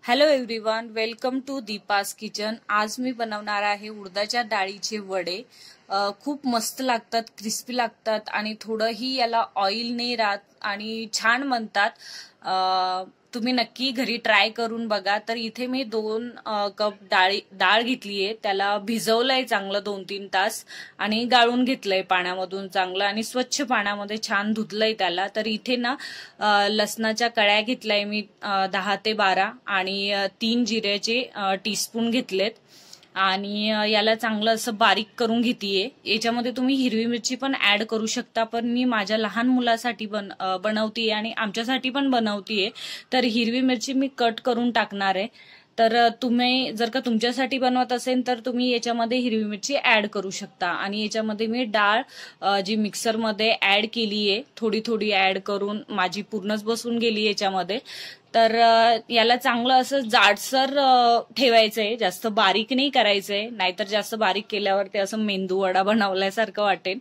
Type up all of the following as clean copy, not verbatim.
Hello everyone, welcome to Deepa's kitchen. आज मी बनवणार आहे उडदाच्या डाळीचे वडे। खूप मस्त लागतात, क्रिस्पी लागतात आणि थोडंही याला ऑइल नाही राहत आणि छान बनतात। तुम्ही नक्की घरी ट्राय करून बघा। तर इथे मी 2 कप डाळ घेतलीये, त्याला भिजवलंय चांगलं 2-3 तास आणि गाळून घेतलंय पाण्यामधून चांगलं आणि स्वच्छ पाण्यामध्ये छान धुतलंय त्याला। तर इथे ना लसणाच्या कळ्या घेतलाय मी 10 ते 12 आणि 3 जिऱ्याचे टीस्पून घेतलेत आणि याला चांगलं असं बारीक करून घेतीये। याच्यामध्ये तुम्ही हिरवी मिरची पण ऍड करू शकता, पण मी माझ्या लहान मुलासाठी बनवतीये आणि आमच्यासाठी पण बनवतीये, तर हिरवी मिरची मी कट करून टाकणार आहे। तर तुम्ही जर का तुमच्यासाठी बनवत असेल तर तुम्ही याच्यामध्ये हिरवी मिरची ऍड करू शकता। आणि याच्यामध्ये मी डाळ जी मिक्सरमध्ये ऍड केलीये, थोडी थोडी ऍड करून माझी पूर्णच बसून गेली याच्यामध्ये। तर याला चांगलं असं जाडसर ठेवायचंय, जास्त बारीक नाही करायचंय, नाहीतर जास्त बारीक केल्यावर ते असं मेंदू वडा बनवल्यासारखं वाटेल।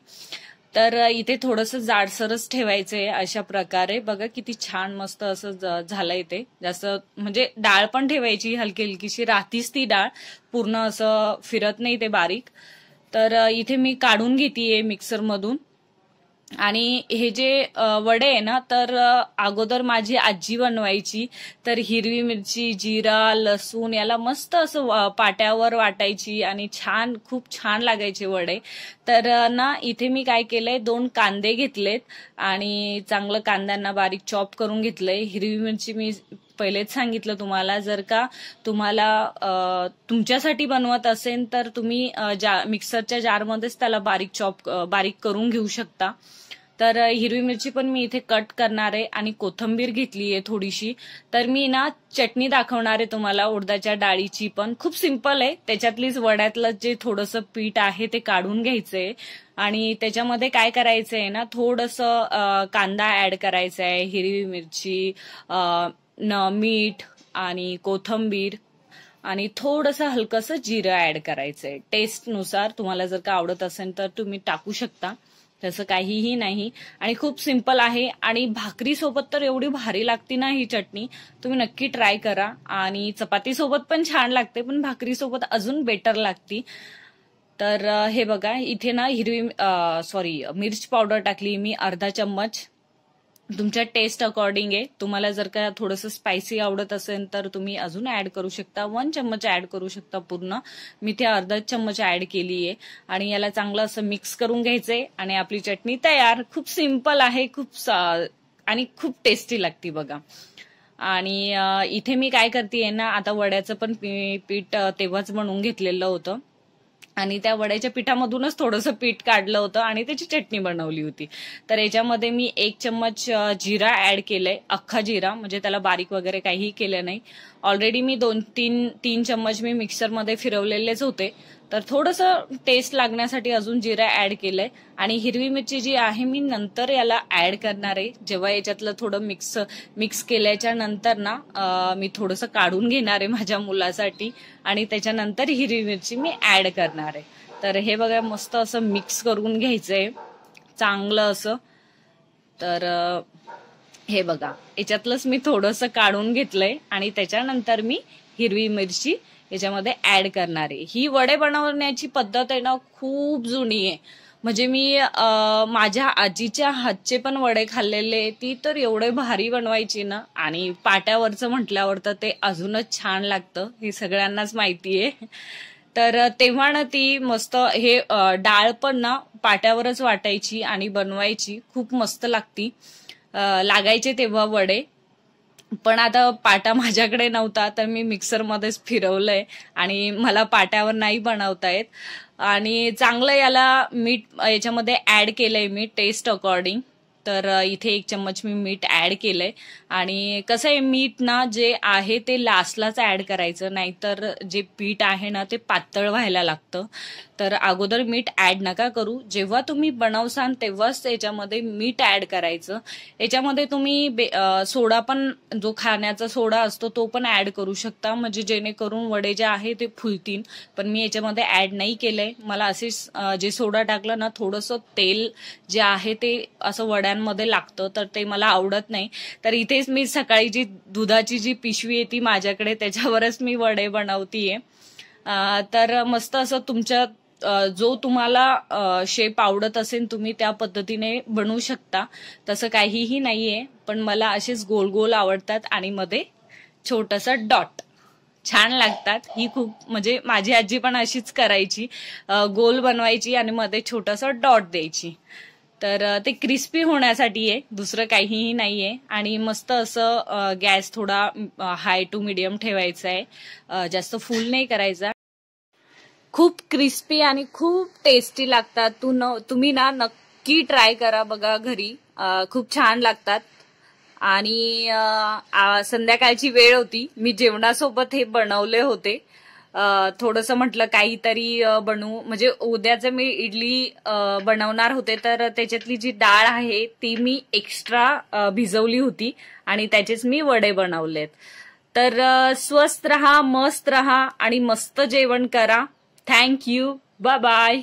तर इथे थोडंसं जाडसरच ठेवायचंय। अशा प्रकारे बघा किती छान मस्त असं झालंय ते। जास्त म्हणजे डाळ पण ठेवायची हलकी हलकीशी, राहतीच ती डाळ, पूर्ण असं फिरत नाही ते बारीक। तर इथे मी काढून घेतीये मिक्सर मधून। आणि हे जे वडे आहे ना, तर अगोदर माझी आजी बनवायची। तर हिरवी मिरची, जिरा, लसूण याला मस्त असं पाट्यावर वाटायची आणि खूप छान लागायचे वडे। तर ना इथे मी काय केलंय, 2 कांदे घेतलेत आणि चांगलं कांद्यांना बारीक चॉप करून घेतलंय। हिरवी मिरची मी पहिलेच सांगितलं तुम्हाला, जर का तुम्हाला तुमच्यासाठी बनवत असेल तर तुम्ही मिक्सरच्या जारमध्येच त्याला बारीक करून घेऊ शकता। तर हिरवी मिरची पण मी इथे कट करणार आहे आणि कोथिंबीर घेतलीये थोडीशी। तर मी ना चटणी दाखवणार आहे तुम्हाला उडदाच्या डाळीची, पण खूप सिंपल आहे। त्याच्यातलीच वड्यातलं जे थोडंसं पीठ आहे ते काढून घ्यायचंय आणि त्याच्यामध्ये काय करायचंय ना, थोडंसं कांदा ऍड करायचा आहे, हिरवी मिरची, मीठ आणि कोथिंबीर आणि थोडंसं हलकंसं जिरं ऍड करायचंय टेस्टनुसार। तुम्हाला जर का आवडत असेल तर तुम्ही टाकू शकता, तसं काहीही नाही। आणि खूप सिंपल आहे आणि भाकरी सोबत तर एवढी भारी लागती ना ही चटणी, तुम्ही नक्की ट्राय करा। आणि चपाती सोबत पण छान लागते, पण भाकरी सोबत अजून बेटर लागती। तर हे बघा, इथे ना मिर्च पावडर टाकली मी अर्धा चम्मच, तुमच्या टेस्ट अकॉर्डिंग आहे। तुम्हाला जर का थोडंसं स्पायसी आवडत असेल तर तुम्ही अजून ऍड करू शकता, 1 चम्मच ऍड करू शकता पूर्ण। मी ते अर्धा चम्मच ऍड केलीये आणि याला चांगलं असं मिक्स करून घ्यायचंय आणि आपली चटणी तयार। खूप सिंपल आहे, आणि खूप टेस्टी लागती बघा। आणि इथे मी काय करतेय ना, आता वड्याचं पण पीठ तेव्हाच बनवून घेतलेलं होतं आणि त्या वड्याच्या पिठामधूनच थोडंसं पीठ काढलं होतं आणि त्याची चटणी बनवली होती। तर याच्यामध्ये मी 1 चम्मच जिरा ऍड केलंय, अख्खा जिरा, म्हणजे त्याला बारीक वगैरे काहीही केलं नाही। ऑलरेडी मी 2-3 चम्मच मी मिक्सरमध्ये फिरवलेलेच होते, तर थोडंसं टेस्ट लागण्यासाठी अजून जिरा ऍड केलंय। आणि हिरवी मिरची जी आहे मी नंतर याला ऍड करणार आहे, जेव्हा याच्यातलं थोडं मिक्स केल्याच्या नंतर ना मी थोडंसं काढून घेणार आहे माझ्या मुलासाठी आणि त्याच्यानंतर हिरवी मिरची मी ऍड करणार आहे। तर हे बघा, मस्त असं मिक्स करून घ्यायचंय चांगलं असं। तर हे बघा, याच्यातलंच मी थोडंसं काढून घेतलंय आणि त्याच्यानंतर मी हिरवी मिरची याच्यामध्ये ऍड करणार आहे। ही वडे बनवण्याची पद्धत आहे ना, खूप जुनी आहे। म्हणजे मी माझ्या आजीच्या हातचे पण वडे खाल्लेले, ती तर एवढे भारी बनवायची ना, आणि पाट्यावरचं म्हटल्यावर तर ते अजूनच छान लागतं, हे सगळ्यांनाच माहितीये। तर तेव्हा ना ती मस्त हे डाळ पण ना पाट्यावरच वाटायची आणि बनवायची, खूप मस्त लागायचे तेव्हा वडे। पण आता पाटा माझ्याकडे नव्हता, तर मी मिक्सरमध्येच फिरवलंय आणि मला पाट्यावर नाही बनवता येत। आणि चांगलं याला मीठ याच्यामध्ये ऍड केलंय मी टेस्ट अकॉर्डिंग। तर इथे 1 चम्मच मी मीठ ऍड केलंय। आणि कसं आहे, मीठ ना जे आहे ते लास्टलाच ऍड करायचं, नाहीतर जे पीठ आहे ना ते पातळ व्हायला लागतं। तर अगोदर मीठ ऍड नका करू. जेव्हा तुम्ही बनवसान तेव्हाच त्याच्यामध्ये मीठ ऍड करायचं. याच्यामध्ये तुम्ही सोडा पण, जो खाण्याचा सोडा असतो तो पण ऍड करू शकता, म्हणजे जेणेकरून वडे जे आहे ते फुलतील. पण मी याच्यामध्ये ऍड नाही केलंय. मला असेच जे सोडा टाकलं ना, थोडंसं तेल जे आहे ते असं वड्यांमध्ये लागतं, तर ते मला आवडत नाही. तर इथेच मी सकाळी जी दुधाची जी पिशवी आहे ती माझ्याकडे, त्याच्यावरच मी वडे बनवतीये. तर मस्त असं तुमच्या जो तुम्हाला शेप आवडत असेल तुम्ही त्या पद्धतीने बनवू शकता. तसं काहीही नाहीये, पण मला असेच गोल गोल आवडतात आणि मध्ये छोटंसं डॉट छान लागतात. ही खूप, म्हणजे माझी आजी पण अशीच करायची, गोल बनवायची आणि मध्ये छोटंसं डॉट द्यायची. तर ते क्रिस्पी होण्यासाठी आहे, दुसरं काहीही नाहीये. आणि मस्त असं गॅस थोडा हाय टू मीडियम ठेवायचा आहे, जास्त फुल नाही करायचा. खूप क्रिस्पी आणि खूप टेस्टी लागतात. तुम्ही ना नक्की ट्राय करा बघा घरी, खूप छान लागतात. आणि संध्याकाळची वेळ होती, मी जेवणासोबत हे बनवले होते. थोडंसं म्हटलं काहीतरी बनवू, म्हणजे उद्याचं मी इडली बनवणार होते, तर त्याच्यातली जी डाळ आहे ती मी एक्स्ट्रा भिजवली होती आणि त्याचेच मी वडे बनवलेत. तर स्वस्त रहा, मस्त रहा आणि मस्त जेवण करा. Thank you. Bye bye.